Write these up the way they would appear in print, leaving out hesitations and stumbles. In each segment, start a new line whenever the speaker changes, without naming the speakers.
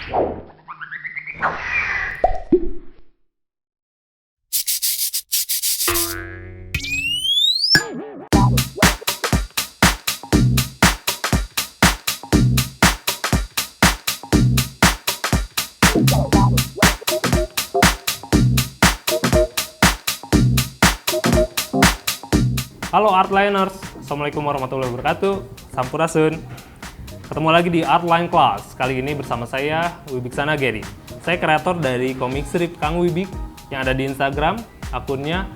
Halo Artliners, Assalamualaikum warahmatullahi wabarakatuh. Sampurasun. Ketemu lagi di Artline Class. Kali ini bersama saya, Wibiksana Gary. Saya kreator dari komik strip Kang Wibik yang ada di Instagram, akunnya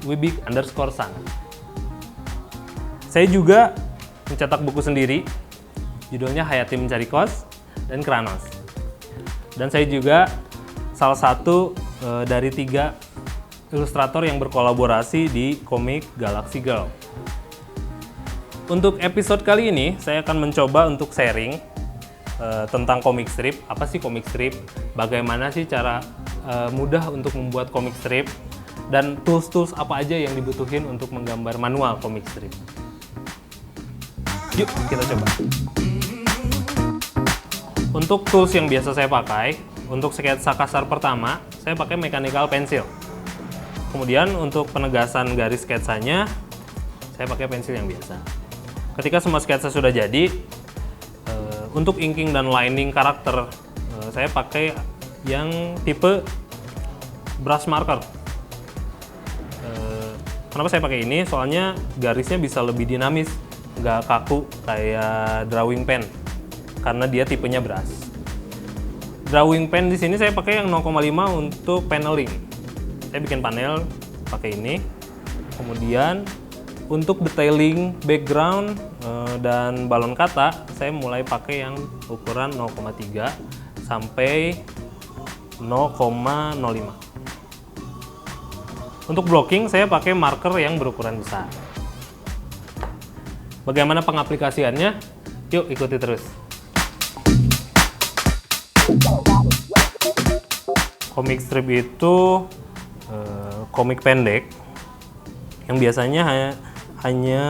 @wibik_san. Saya juga mencetak buku sendiri, judulnya Hayati Mencari Kos dan Kranos. Dan saya juga salah satu dari 3 ilustrator yang berkolaborasi di komik Galaxy Girl. Untuk episode kali ini, saya akan mencoba untuk sharing tentang komik strip. Apa sih komik strip? Bagaimana sih cara mudah untuk membuat komik strip? Dan tools-tools apa aja yang dibutuhin untuk menggambar manual komik strip? Yuk, kita coba. Untuk tools yang biasa saya pakai, untuk sketsa kasar pertama, saya pakai mechanical pencil. Kemudian untuk penegasan garis sketsanya, saya pakai pensil yang biasa. Ketika semua sketsa sudah jadi, untuk inking dan lining karakter, saya pakai yang tipe brush marker. Kenapa saya pakai ini? Soalnya garisnya bisa lebih dinamis, nggak kaku kayak drawing pen, karena dia tipenya brush. Drawing pen di sini saya pakai yang 0,5 untuk paneling. Saya bikin panel pakai ini. Kemudian untuk detailing background dan balon kata, saya mulai pakai yang ukuran 0,3 sampai 0,05. Untuk blocking saya pakai marker yang berukuran besar. Bagaimana pengaplikasiannya? Yuk ikuti terus. Komik strip itu komik pendek yang biasanya hanya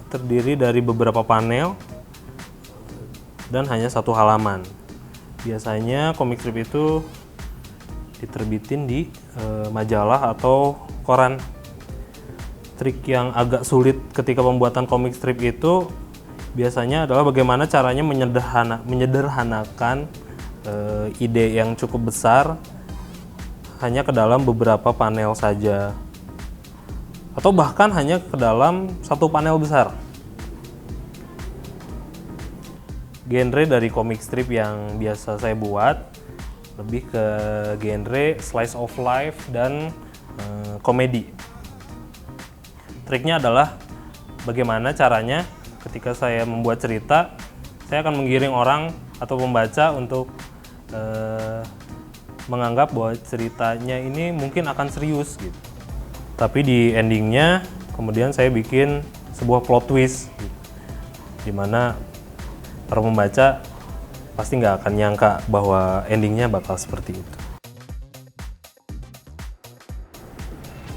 terdiri dari beberapa panel dan hanya satu halaman. Biasanya komik strip itu diterbitin di majalah atau koran. Trik yang agak sulit ketika pembuatan komik strip itu biasanya adalah bagaimana caranya menyederhanakan ide yang cukup besar hanya ke dalam beberapa panel saja, atau bahkan hanya ke dalam satu panel besar. Genre dari komik strip yang biasa saya buat lebih ke genre slice of life dan komedi. Triknya adalah bagaimana caranya ketika saya membuat cerita, saya akan menggiring orang atau pembaca untuk menganggap bahwa ceritanya ini mungkin akan serius gitu. Tapi di endingnya kemudian saya bikin sebuah plot twist gitu, dimana para pembaca pasti nggak akan nyangka bahwa endingnya bakal seperti itu.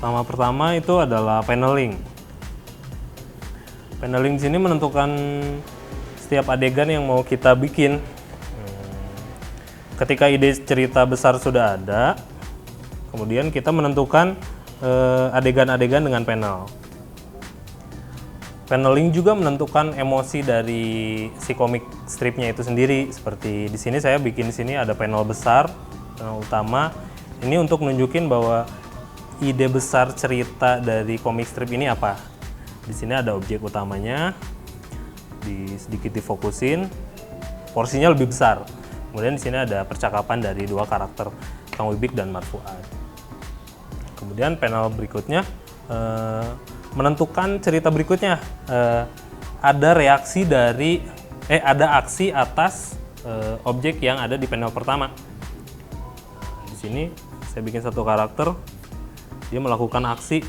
Pertama itu adalah paneling. Paneling di sini menentukan setiap adegan yang mau kita bikin. Ketika ide cerita besar sudah ada, kemudian kita menentukan adegan-adegan dengan panel. Paneling juga menentukan emosi dari si komik stripnya itu sendiri. Seperti di sini saya bikin di sini ada panel besar, panel utama. Ini untuk nunjukin bahwa ide besar cerita dari komik strip ini apa. Di sini ada objek utamanya, sedikit difokusin, porsinya lebih besar. Kemudian di sini ada percakapan dari 2 karakter, Kang Wibik dan Marfuad. Kemudian panel berikutnya menentukan cerita berikutnya. Ada reaksi dari ada aksi atas objek yang ada di panel pertama. Di sini saya bikin satu karakter, dia melakukan aksi.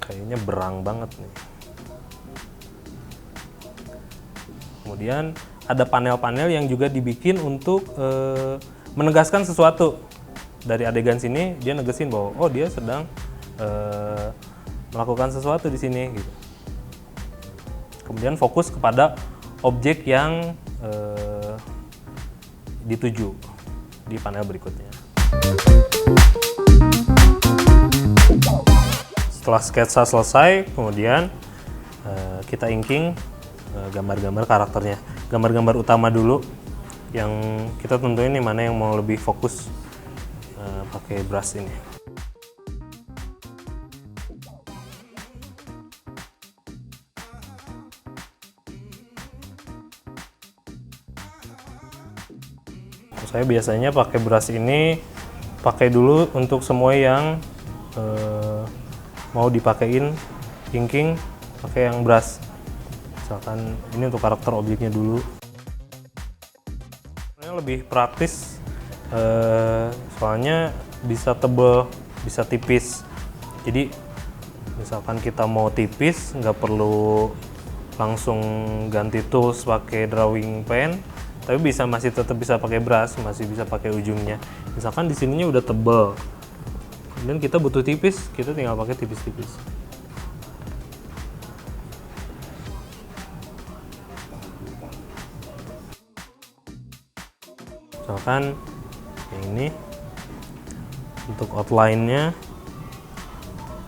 Kayaknya berang banget nih. Kemudian ada panel-panel yang juga dibikin untuk menegaskan sesuatu. Dari adegan sini dia negesin bahwa oh dia sedang melakukan sesuatu di sini gitu. Kemudian fokus kepada objek yang dituju di panel berikutnya. Setelah sketsa selesai, kemudian kita inking gambar-gambar karakternya. Gambar-gambar utama dulu yang kita tentuin nih mana yang mau lebih fokus pakai brush ini. Saya biasanya pakai brush ini, pakai dulu untuk semua yang mau dipakein inking, pakai yang brush. Misalkan ini untuk karakter objeknya dulu. Ini lebih praktis, soalnya bisa tebel, bisa tipis. Jadi misalkan kita mau tipis, nggak perlu langsung ganti tools pakai drawing pen. Tapi masih tetap bisa pakai brush, masih bisa pakai ujungnya. Misalkan di sininya udah tebel, kemudian kita butuh tipis, kita tinggal pakai tipis-tipis. Misalkan yang ini untuk outline-nya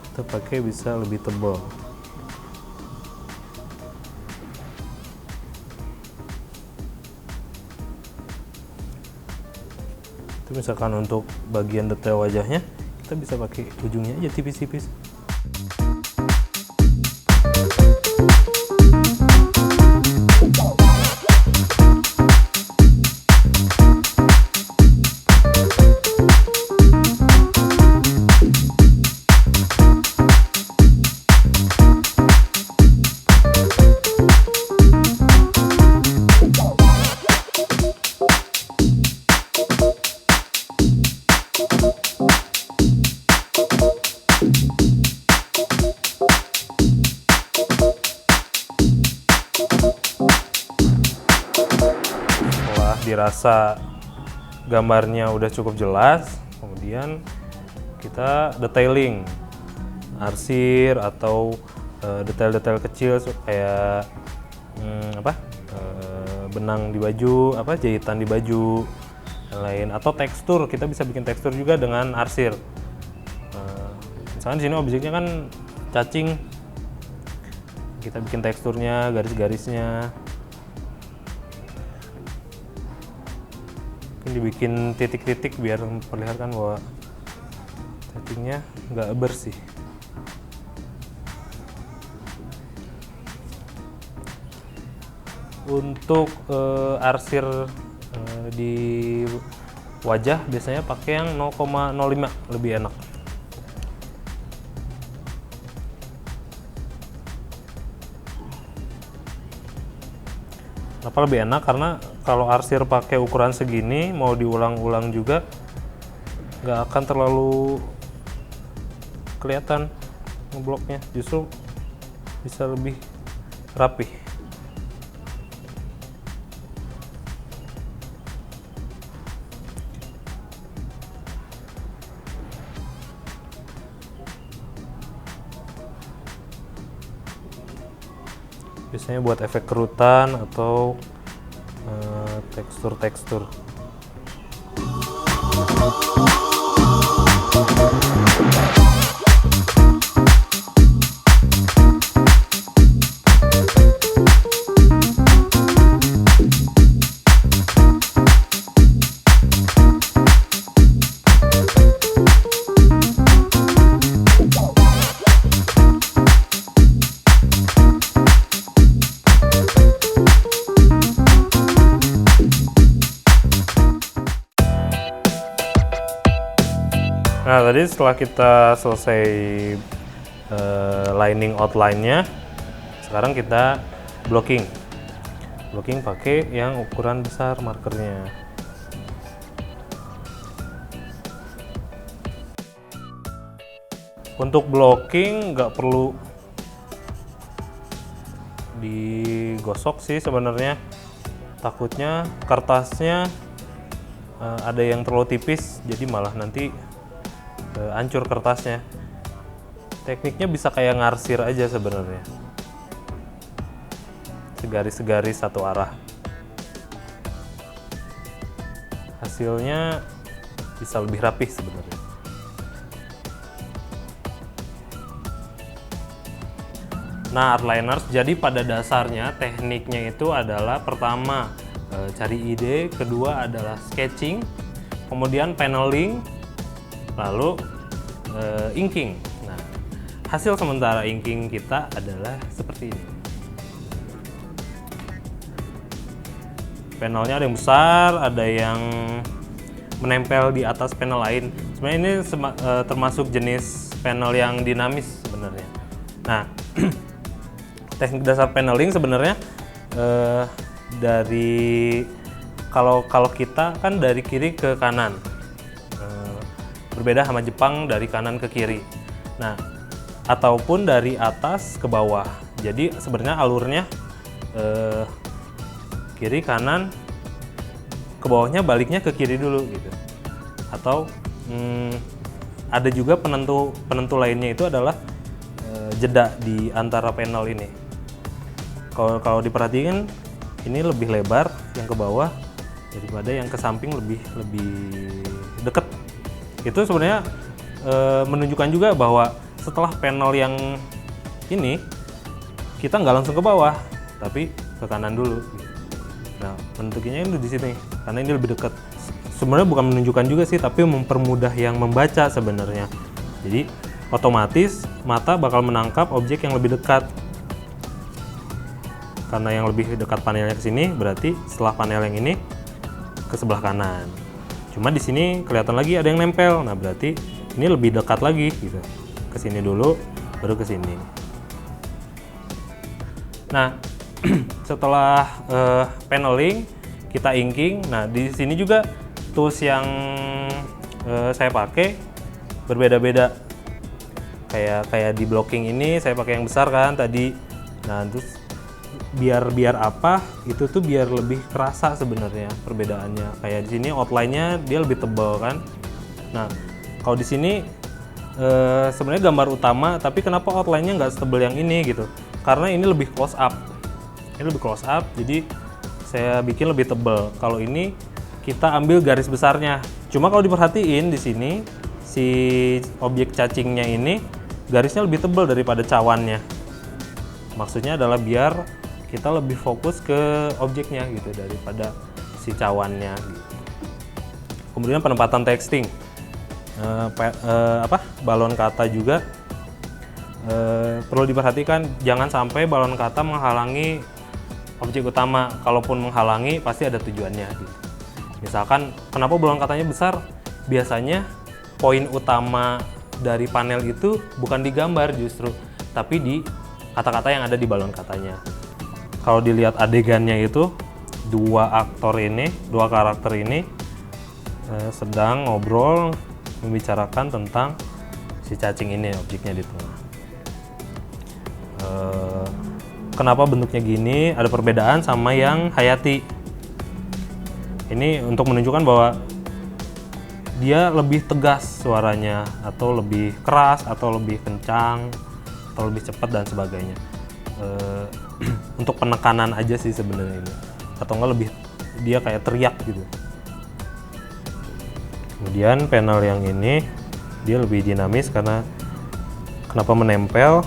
kita pakai bisa lebih tebal. Misalkan untuk bagian detail wajahnya kita bisa pakai ujungnya aja tipis-tipis. Dirasa gambarnya udah cukup jelas, kemudian kita detailing, arsir atau detail-detail kecil kayak benang di baju, jahitan di baju, dan lain, atau tekstur. Kita bisa bikin tekstur juga dengan arsir. Misalkan di sini objeknya kan cacing, kita bikin teksturnya, garis-garisnya. Dibikin titik-titik biar memperlihatkan bahwa cacingnya nggak bersih. Untuk arsir di wajah biasanya pakai yang 0,05 lebih enak. Kenapa lebih enak? Karena kalau arsir pakai ukuran segini mau diulang-ulang juga nggak akan terlalu kelihatan ngebloknya, justru bisa lebih rapih. Biasanya buat efek kerutan atau tekstur-tekstur. Nah, tadi setelah kita selesai lining outline-nya, sekarang kita blocking. Blocking pakai yang ukuran besar markernya. Untuk blocking nggak perlu digosok sih sebenarnya. Takutnya kertasnya ada yang terlalu tipis, jadi malah nanti hancur kertasnya. Tekniknya bisa kayak ngarsir aja sebenarnya. segaris-segaris satu arah. Hasilnya bisa lebih rapih sebenarnya. Nah, outliners, jadi pada dasarnya tekniknya itu adalah pertama cari ide, kedua adalah sketching, kemudian paneling, lalu inking. Nah, hasil sementara inking kita adalah seperti ini. Panelnya ada yang besar, ada yang menempel di atas panel lain. Sebenarnya ini termasuk jenis panel yang dinamis sebenarnya. Nah, teknik dasar paneling sebenarnya dari kalau kita kan dari kiri ke kanan, berbeda sama Jepang dari kanan ke kiri. Nah, ataupun dari atas ke bawah. Jadi sebenarnya alurnya kiri kanan, ke bawahnya baliknya ke kiri dulu gitu. Atau ada juga penentu lainnya itu adalah jeda di antara panel ini. Kalau diperhatikan ini lebih lebar yang ke bawah daripada yang ke samping lebih deket. Itu sebenarnya menunjukkan juga bahwa setelah panel yang ini kita nggak langsung ke bawah, tapi ke kanan dulu. Nah, menentukannya itu di sini karena ini lebih dekat. Sebenarnya bukan menunjukkan juga sih, tapi mempermudah yang membaca sebenarnya. Jadi otomatis mata bakal menangkap objek yang lebih dekat. Karena yang lebih dekat panelnya ke sini, berarti setelah panel yang ini ke sebelah kanan. Cuma di sini kelihatan lagi ada yang nempel. Nah, berarti ini lebih dekat lagi gitu. Ke sini dulu, baru ke sini. Nah, setelah paneling, kita inking. Nah, di sini juga tools yang saya pakai berbeda-beda. Kayak di blocking ini saya pakai yang besar kan tadi. Nah, terus biar apa? Itu tuh biar lebih kerasa sebenarnya perbedaannya. Kayak di sini outline-nya dia lebih tebal kan. Nah, kalau di sini sebenarnya gambar utama, tapi kenapa outline-nya nggak setebal yang ini gitu? Karena ini lebih close up. Ini lebih close up, jadi saya bikin lebih tebal. Kalau ini kita ambil garis besarnya. Cuma kalau diperhatiin di sini si objek cacingnya ini garisnya lebih tebal daripada cawannya. Maksudnya adalah biar kita lebih fokus ke objeknya gitu daripada si cawannya. Gitu. Kemudian penempatan texting, balon kata juga perlu diperhatikan. Jangan sampai balon kata menghalangi objek utama. Kalaupun menghalangi pasti ada tujuannya. Gitu. Misalkan kenapa balon katanya besar? Biasanya poin utama dari panel itu bukan digambar justru, tapi di kata-kata yang ada di balon katanya. Kalau dilihat adegannya itu dua karakter ini sedang ngobrol membicarakan tentang si cacing ini, objeknya di tengah. Kenapa bentuknya gini? Ada perbedaan sama yang Hayati. Ini untuk menunjukkan bahwa dia lebih tegas suaranya, atau lebih keras, atau lebih kencang, atau lebih cepat dan sebagainya. Untuk penekanan aja sih sebenarnya ini, atau enggak lebih dia kayak teriak gitu. Kemudian panel yang ini dia lebih dinamis karena kenapa menempel?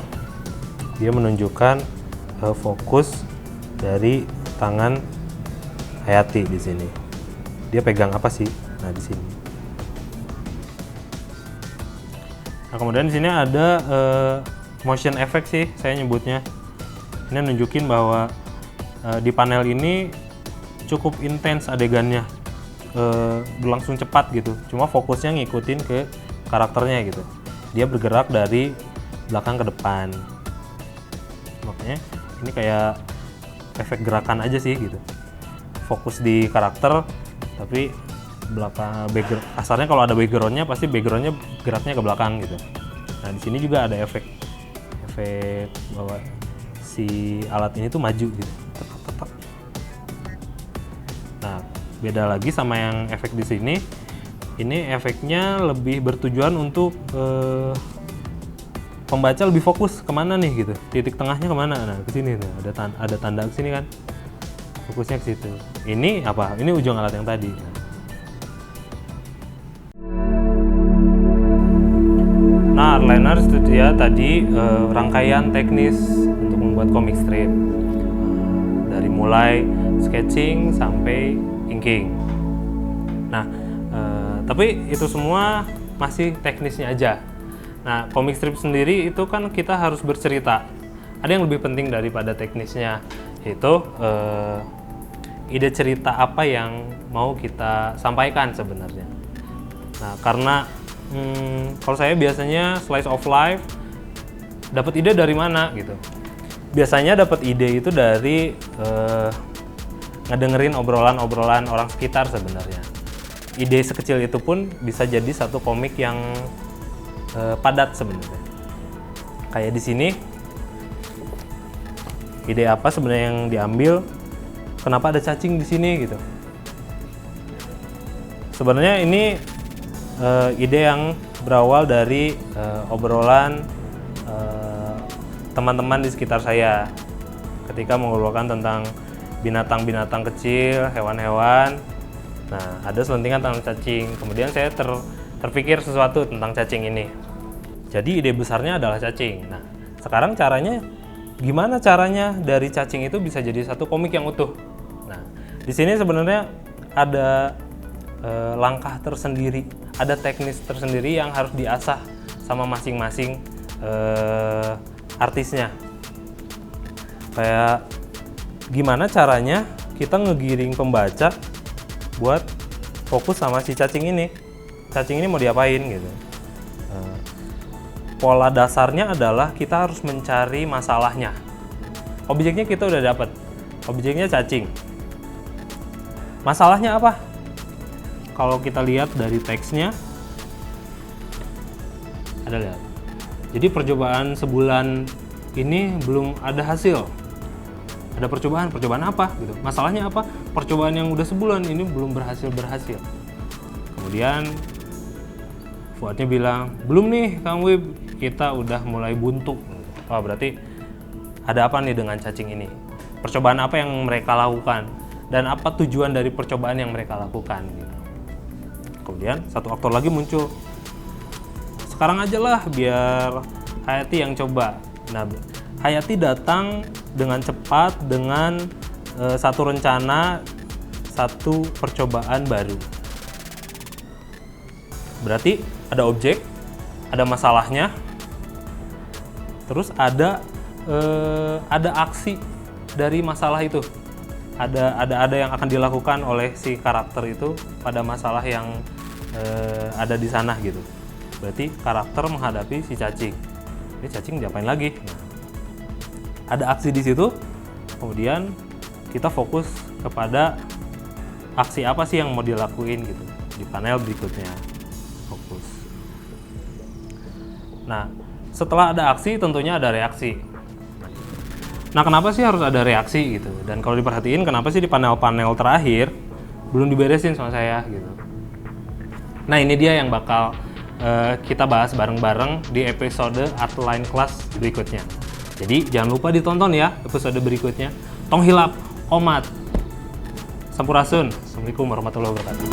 Dia menunjukkan fokus dari tangan Hayati di sini. Dia pegang apa sih? Nah, di sini. Nah, kemudian di sini ada motion effect sih saya nyebutnya. Ini nunjukin bahwa di panel ini cukup intens adegannya, berlangsung cepat gitu. Cuma fokusnya ngikutin ke karakternya gitu. Dia bergerak dari belakang ke depan. Makanya ini kayak efek gerakan aja sih gitu. Fokus di karakter, tapi belakang kasarnya kalau ada backgroundnya pasti backgroundnya geraknya ke belakang gitu. Nah, di sini juga ada efek bahwa si alat ini tuh maju gitu. Nah, beda lagi sama yang efek di sini. Ini efeknya lebih bertujuan untuk pembaca lebih fokus kemana nih gitu, titik tengahnya kemana, nah ke sini tuh ada tanda ke sini kan, fokusnya ke situ. Ini apa? Ini ujung alat yang tadi. Nah, outliner itu dia tadi rangkaian teknis untuk membuat comic strip, dari mulai sketching sampai inking. Nah, tapi itu semua masih teknisnya aja. Nah, comic strip sendiri itu kan kita harus bercerita. Ada yang lebih penting daripada teknisnya, yaitu ide cerita apa yang mau kita sampaikan sebenarnya. Nah, karena kalau saya biasanya slice of life, dapat ide dari mana gitu. Biasanya dapat ide itu dari ngedengerin obrolan-obrolan orang sekitar sebenarnya. Ide sekecil itu pun bisa jadi satu komik yang padat sebenarnya. Kayak di sini, ide apa sebenarnya yang diambil? Kenapa ada cacing di sini gitu? Sebenarnya ini ide yang berawal dari obrolan teman-teman di sekitar saya ketika mengobrolkan tentang binatang-binatang kecil, hewan-hewan. Nah, ada selentingan tentang cacing. Kemudian saya terpikir sesuatu tentang cacing ini. Jadi ide besarnya adalah cacing. Nah, sekarang gimana caranya dari cacing itu bisa jadi satu komik yang utuh? Nah, di sini sebenarnya ada langkah tersendiri, ada teknis tersendiri yang harus diasah sama masing-masing artisnya. Kayak gimana caranya kita ngegiring pembaca buat fokus sama si cacing ini. Cacing ini mau diapain gitu. Pola dasarnya adalah kita harus mencari masalahnya. Objeknya kita udah dapat. Objeknya cacing. Masalahnya apa? Kalau kita lihat dari teksnya, ada lihat. Jadi percobaan sebulan ini belum ada hasil. Ada percobaan apa gitu. Masalahnya apa? Percobaan yang udah sebulan ini belum berhasil. Kemudian Fuadnya bilang, belum nih Kang Wib, kita udah mulai buntu. Oh, berarti ada apa nih dengan cacing ini? Percobaan apa yang mereka lakukan? Dan apa tujuan dari percobaan yang mereka lakukan? Gitu. Kemudian satu aktor lagi muncul. Sekarang aja lah biar Hayati yang coba. Nah, Hayati datang dengan cepat dengan satu rencana, satu percobaan baru. Berarti ada objek, ada masalahnya, terus ada aksi dari masalah itu. Ada yang akan dilakukan oleh si karakter itu pada masalah yang ada di sana gitu. Berarti karakter menghadapi si cacing. Ini cacing diapain lagi? Nah, ada aksi di situ. Kemudian kita fokus kepada aksi apa sih yang mau dilakuin gitu di panel berikutnya. Fokus. Nah, setelah ada aksi tentunya ada reaksi. Nah, kenapa sih harus ada reaksi gitu? Dan kalau diperhatiin, kenapa sih di panel-panel terakhir belum diberesin sama saya gitu? Nah, ini dia yang bakal kita bahas bareng-bareng di episode Outline Class berikutnya. Jadi jangan lupa ditonton ya episode berikutnya. Tong hilap, omat, sampurasun. Assalamualaikum warahmatullahi wabarakatuh.